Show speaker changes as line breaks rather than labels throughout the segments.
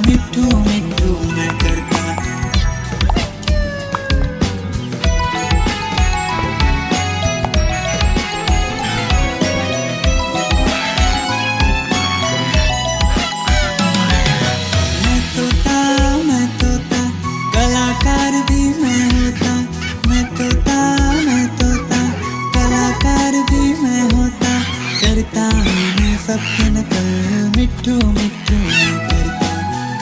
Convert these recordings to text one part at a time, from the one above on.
मिट्ठू मिट्ठू मैं करता। मैं तोता कलाकार भी मैं होता। मैं तोता कलाकार भी मैं होता। करता हूँ मैं सबकी नकल मिट्ठू मिट्ठू मैं करता।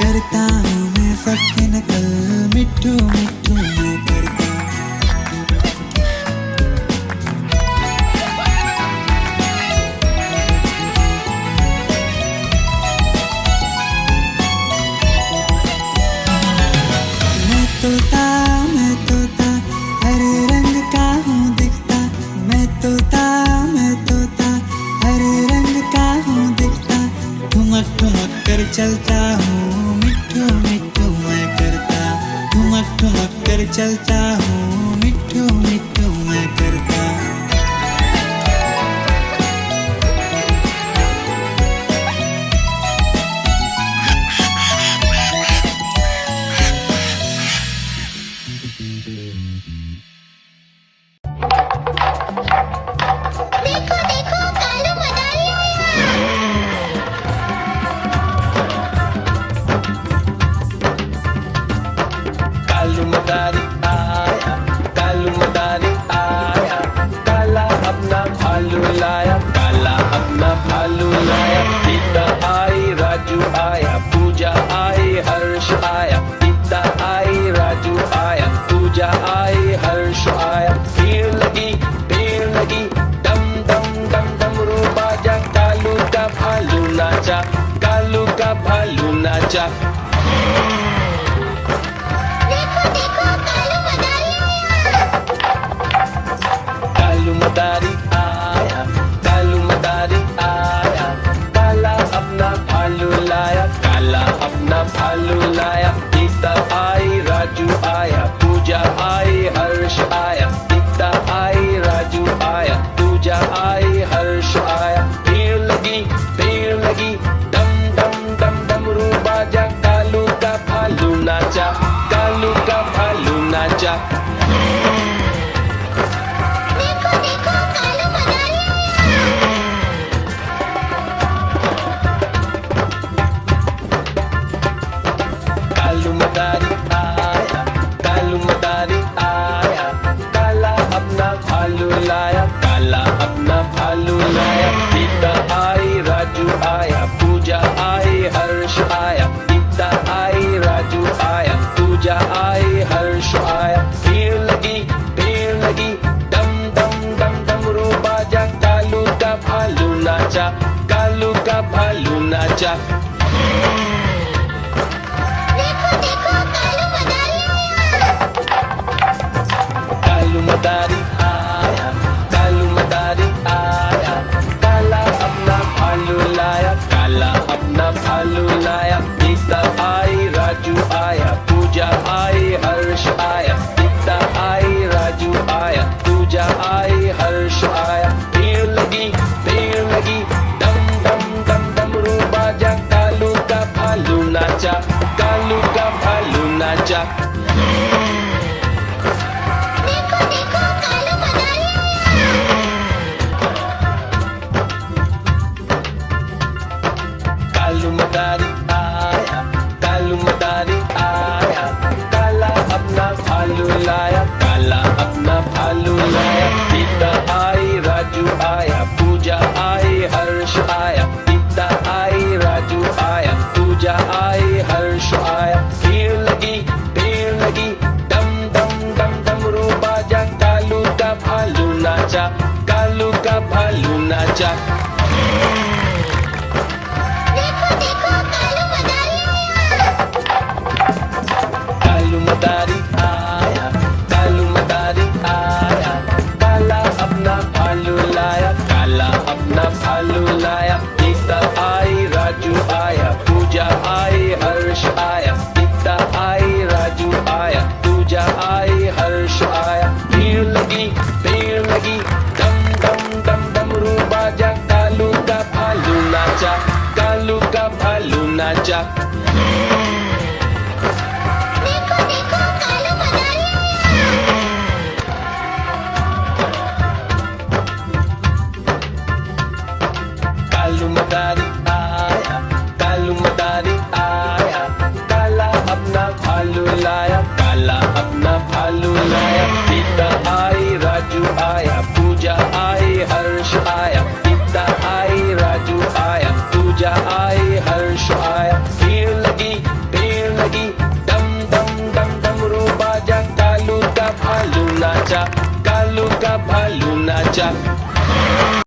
करता हूँ मैं सबकी नकल मिट्ठू मिट्ठू मैं करता। मैं तोता हरे रंग का हूँ दिखता। मैं तोता हरे रंग का हूँ दिखता। ठुमक ठुमक कर चलता हूँ मिट्ठू मिट्ठू मैं करता। ठुमक ठुमक कर चलता हूँ मिट्ठू मिट्ठू मैं करता।
देखो देखो कालू मदारी
कालू मदारी आया, कालू मदारी आया, काला अपना भालू लाया, काला अपना भालू लाया। सीता आई, राजू आया, पूजा आई, हर्ष आया। सीता आई, राजू आया, पूजा आई, हर्ष आया। भीड़ लगी डम डम डम डमरू बाजा। कालू का भालू नाचा, कालू का भालू नाचा।
देखो देखो कालू मदारी
कालू मदारी आया, कालू मदारी आया, काला अपना भालू लाया, काला अपना भालू लाया। सीता आई, राजू आया, पूजा आई, हर्ष आया। सीता आई, राजू आया, पूजा आई, हर्ष आया। भीड़ लगी डम डम डम डमरू बाजा। कालू का भालू नाचा, कालू का भालू नाचा।
देखो देखो कालू मदारी
कालू मदारी आया, कालू मदारी आया, काला अपना भालू लाया, काला अपना भालू लाया। सीता आई, राजू आया, पूजा आई, हर्ष आया। सीता आई, राजू आया, पूजा आई, हर्ष आया। भीड़ लगी डम डम डम डमरू बाजा। कालू का भालू नाचा, कालू का भालू नाचा।
देखो देखो कालू मदारी
कालू मदारी आया, कालू मदारी आया, काला अपना भालू लाया, काला अपना भालू लाया। सीता आई, राजू आया, पूजा आई, हर्ष आया। सीता आई, राजू आया, पूजा आई, हर्ष आया। भीड़ लगी डम डम डम डमरू बाजा। कालू का भालू नाचा, कालू का भालू नाचा।
देखो देखो कालू मदारी
कालू मदारी आया, कालू मदारी आया, काला अपना भालू लाया, काला अपना भालू लाया। सीता आई, राजू आया, पूजा आई, हर्ष आया। सीता आई, राजू आया, पूजा आई, हर्ष आया। भीड़ लगी डम डम डम डमरू बाजा। कालू का भालू नाचा, कालू का भालू नाचा।
देखो देखो कालू मदारी
कालू मदारी आया, कालू मदारी आया, काला अपना भालू लाया, काला अपना भालू लाया। सीता आई, राजू आया, पूजा आई, हर्ष आया। सीता आई, राजू आया, पूजा आई, हर्ष आया। भीड़ लगी डम डम डम डमरू बाजा। कालू का भालू नाचा, कालू का भालू नाचा। चल